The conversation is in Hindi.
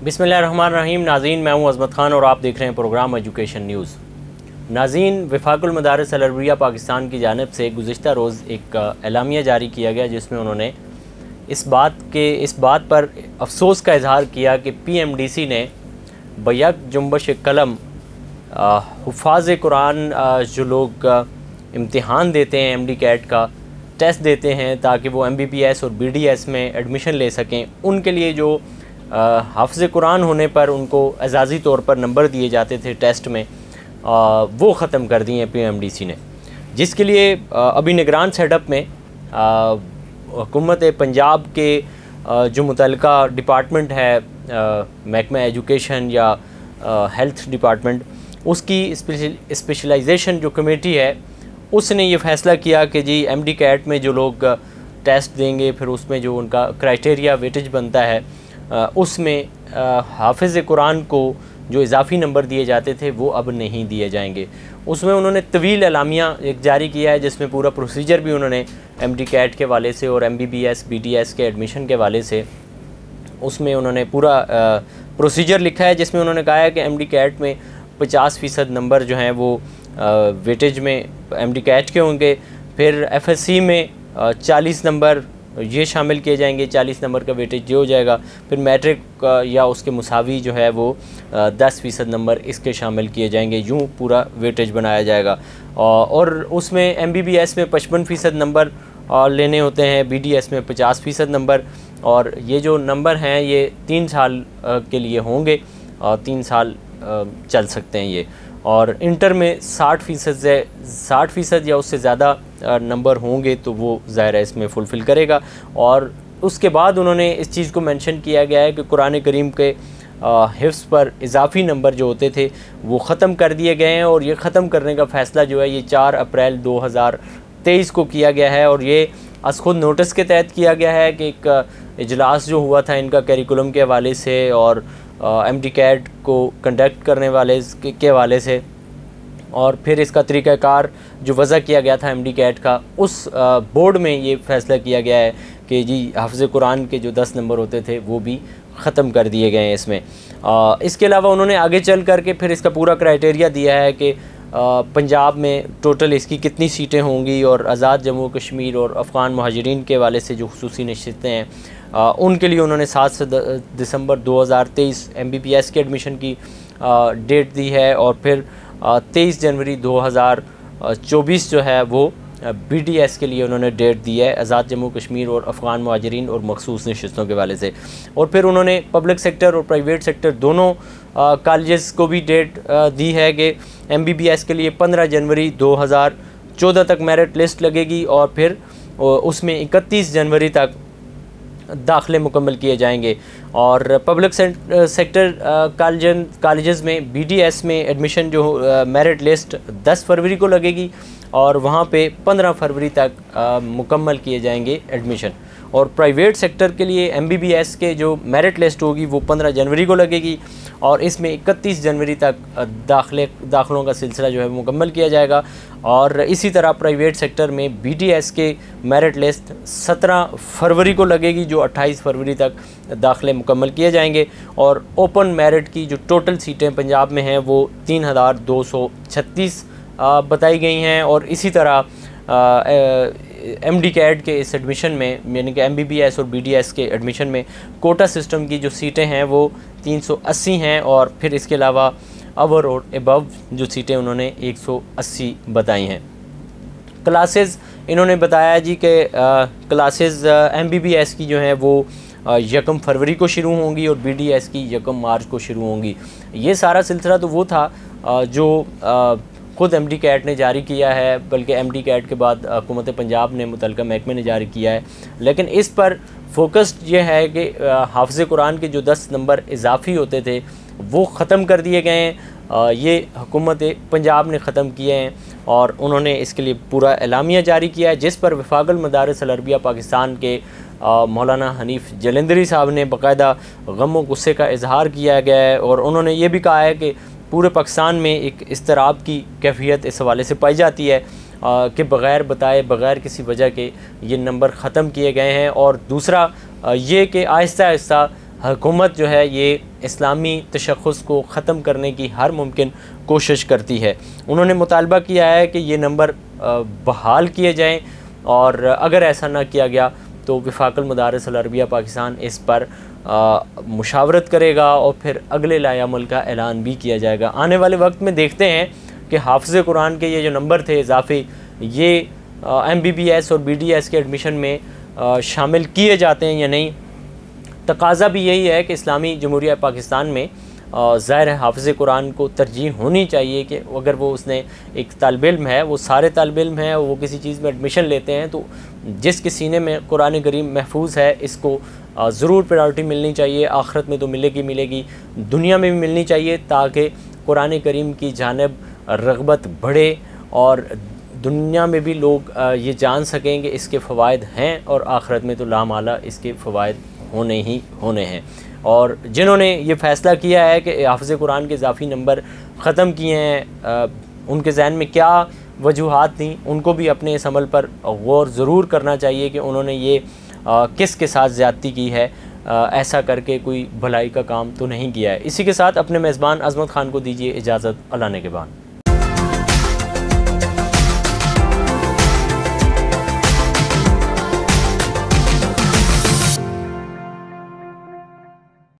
बिस्मिल्लाहिर्रहमानिर्रहीम। नाज़रीन, मैं हूं अज़मत ख़ान और आप देख रहे हैं प्रोग्राम एजुकेशन न्यूज़। नाज़रीन, वफ़ाक़ुल मदारिस अल अरबिया पाकिस्तान की जानिब से गुज़िश्ता रोज़ एक एलामिया जारी किया गया, जिसमें उन्होंने इस बात पर अफसोस का इज़हार किया कि PMDC ने बैक जुम्बश कलम हुफ़ाज़ कुरान जो लोग इम्तिहान देते हैं, MD कैट का टेस्ट देते हैं ताकि वो MBBS और BDS में एडमिशन ले सकें, उनके लिए जो हाफ़िज़ कुरान होने पर उनको एजाज़ी तौर पर नंबर दिए जाते थे टेस्ट में, वो ख़त्म कर दिए हैं PMDC ने। जिसके लिए अभी निगरान सेटअप में हुकूमत पंजाब के जो मुतल्लिका डिपार्टमेंट है, महकमा एजुकेशन या हेल्थ डिपार्टमेंट, उसकी स्पेशलाइजेशन जो कमेटी है, उसने ये फ़ैसला किया कि जी MD कैट में जो लोग टेस्ट देंगे, फिर उसमें जो उनका क्राइटेरिया वेटेज बनता है, उसमें हाफ़िज़ कुरान को जो इजाफ़ी नंबर दिए जाते थे वो अब नहीं दिए जाएंगे। उसमें उन्होंने तवील एलामिया एक जारी किया है, जिसमें पूरा प्रोसीजर भी उन्होंने MD कैट के वाले से और MBBS BDS के एडमिशन के वाले से उसमें उन्होंने पूरा प्रोसीजर लिखा है, जिसमें उन्होंने कहा है कि MD कैट में 50% नंबर जो हैं वो वेटेज में MD कैट के होंगे। फिर FSC में 40 नंबर ये शामिल किए जाएंगे, 40 नंबर का वेटेज ये हो जाएगा। फिर मैट्रिक या उसके मुसावी जो है वो 10% नंबर इसके शामिल किए जाएंगे। यूँ पूरा वेटेज बनाया जाएगा। और उसमें MBBS में 55% नंबर लेने होते हैं, BDS में 50% नंबर, और ये जो नंबर हैं ये 3 साल के लिए होंगे और 3 साल चल सकते हैं ये। और इंटर में 60% या उससे ज़्यादा नंबर होंगे तो वो ज़ाहिर है इसमें फुलफ़िल करेगा। और उसके बाद उन्होंने इस चीज़ को मेंशन किया गया है कि कुरान करीम के हिफ्ज़ पर इजाफ़ी नंबर जो होते थे वो ख़त्म कर दिए गए हैं, और ये ख़त्म करने का फ़ैसला जो है ये 4 अप्रैल 2023 को किया गया है। और ये अस खुद नोटिस के तहत किया गया है कि एक इजलास जो हुआ था इनका करिकुलम के हवाले से और MD कैट को कंडक्ट करने वाले के हवाले से, और फिर इसका तरीक़ाकार जो वज़ा किया गया था MD कैट का, उस बोर्ड में ये फ़ैसला किया गया है कि जी हाफ़िज़ कुरान के जो 10 नंबर होते थे वो भी ख़त्म कर दिए गए हैं इसमें। इसके अलावा उन्होंने आगे चल कर के फिर इसका पूरा क्राइटेरिया दिया है कि पंजाब में टोटल इसकी कितनी सीटें होंगी, और आज़ाद जम्मू कश्मीर और अफ़गान मुहाजिरीन के वाले से जो खुसूसी नशिस्तें हैं उनके लिए उन्होंने 7 दिसंबर 2023 MBBS के एडमिशन की डेट दी है, और फिर 23 जनवरी 2024 जो है वो BDS के लिए उन्होंने डेट दी है, आज़ाद जम्मू कश्मीर और अफ़गान मुहाजिरीन और मखसूस नशिस्तों के वाले से। और फिर उन्होंने पब्लिक सेक्टर और प्राइवेट सेक्टर दोनों कॉलेजेस को भी डेट दी है कि MBBS के लिए 15 जनवरी 2014 तक मेरिट लिस्ट लगेगी, और फिर उसमें 31 जनवरी तक दाखिले मुकम्मल किए जाएंगे। और पब्लिक सेक्टर कॉलेजेस में BDS में एडमिशन जो मेरिट लिस्ट 10 फरवरी को लगेगी, और वहाँ पे 15 फरवरी तक मुकम्मल किए जाएंगे एडमिशन। और प्राइवेट सेक्टर के लिए MBBS के जो मेरिट लिस्ट होगी वो 15 जनवरी को लगेगी, और इसमें 31 जनवरी तक दाखिलों का सिलसिला जो है मुकम्मल किया जाएगा। और इसी तरह प्राइवेट सेक्टर में BDS के मेरिट लिस्ट 17 फरवरी को लगेगी, जो 28 फरवरी तक दाखिले मुकम्मल किए जाएंगे। और ओपन मेरिट की जो टोटल सीटें पंजाब में हैं वो 3236 बताई गई हैं। और इसी तरह MD कैट के इस एडमिशन में, यानी कि MBBS और BDS के एडमिशन में कोटा सिस्टम की जो सीटें हैं वो 380 हैं, और फिर इसके अलावा अवर और एबव जो सीटें उन्होंने 180 बताई हैं। क्लासेस इन्होंने बताया जी कि क्लासेस MBBS की जो हैं वो 1 फरवरी को शुरू होंगी और BDS की 1 मार्च को शुरू होंगी। ये सारा सिलसिला तो वो था जो खुद MD कैट ने जारी किया है, बल्कि MD कैट के बाद हुकूमत पंजाब ने मुतल्लिका महकमे ने जारी किया है। लेकिन इस पर फोकस ये है कि हाफ़िज़ कुरान के जो 10 नंबर इजाफ़ी होते थे वो ख़त्म कर दिए गए हैं। ये हुकूमत पंजाब ने ख़त्म किए हैं, और उन्होंने इसके लिए पूरा एलामिया जारी किया है, जिस पर वफ़ाक़ुल मदारिस अल अरबिया पाकिस्तान के मौलाना हनीफ़ जलंधरी साहब ने बाकायदा गम और गुस्से का इजहार किया गया है। और उन्होंने ये भी कहा है कि पूरे पाकिस्तान में एक इज़्तिराब की कैफियत इस हवाले से पाई जाती है कि बग़ैर बताए, बग़ैर किसी वजह के ये नंबर ख़त्म किए गए हैं। और दूसरा ये कि आहिस्ता आहिस्ता हुकूमत जो है ये इस्लामी तशख़्ख़ुस को ख़त्म करने की हर मुमकिन कोशिश करती है। उन्होंने मुतालबा किया है कि ये नंबर बहाल किए जाएँ, और अगर ऐसा ना किया गया तो वफाक़ुल मदारिस अल अरबिया पाकिस्तान इस पर मुशावरत करेगा और फिर अगले लाएअमल का ऐलान भी किया जाएगा। आने वाले वक्त में देखते हैं कि हाफ़िज़ कुरान के ये जो नंबर थे इजाफ़ी, ये MBBS और BDS के एडमिशन में शामिल किए जाते हैं या नहीं। तकाज़ा भी यही है कि इस्लामी जमहूरिया पाकिस्तान में ज़ाहिर है हाफ़िज़ कुरान को तरजीह होनी चाहिए कि अगर वो उसने एक तालिब इल्म है, वो सारे तालिब इल्म हैं, वो किसी चीज़ में एडमिशन लेते हैं तो जिसके सीने में कुरान करीम महफूज है इसको ज़रूर प्रायोरिटी मिलनी चाहिए। आखिरत में तो मिलेगी, दुनिया में भी मिलनी चाहिए, ताकि कुरान करीम की जानिब रग़बत बढ़े और दुनिया में भी लोग ये जान सकें कि इसके फ़वाइद हैं, और आखिरत में तो लामाला इसके फ़वाइद होने ही होने हैं। और जिन्होंने ये फ़ैसला किया है कि हाफ़िज़ कुरान के इजाफ़ी नंबर ख़त्म किए हैं, उनके ज़हन में क्या वजूहात थी, उनको भी अपने इस अमल पर गौर ज़रूर करना चाहिए कि उन्होंने ये किस के साथ ज़्यादती की है। ऐसा करके कोई भलाई का काम तो नहीं किया है। इसी के साथ अपने मेज़बान अज़मत ख़ान को दीजिए इजाज़त। अल्लाह ने के बाद।